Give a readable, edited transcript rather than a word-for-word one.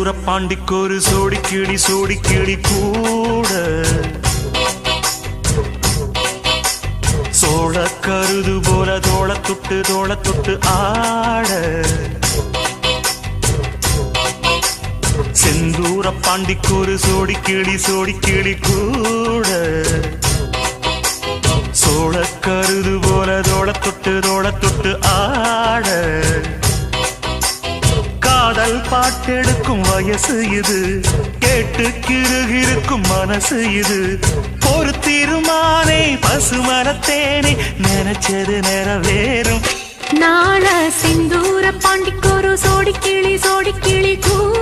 செந்தூர பாண்டிக்கொரு சோடி கிளி கூட சோழ கருது போல தோள தொட்டு ஆட செந்தூர பாண்டிக்கொரு சோடி கிளி கூட சோழ கருது போல தோள தொட்டு ஆட காதல் பாட்டெடுக்கும் வயசு இது கேட்டு கிருகிருக்கும் மனசு இது ஒரு தீர்மானே பசுமரத்தேனே நினைச்சது நிறைவேறும் நாள செந்தூர பாண்டிக்கொரு சோடி கிளி கூட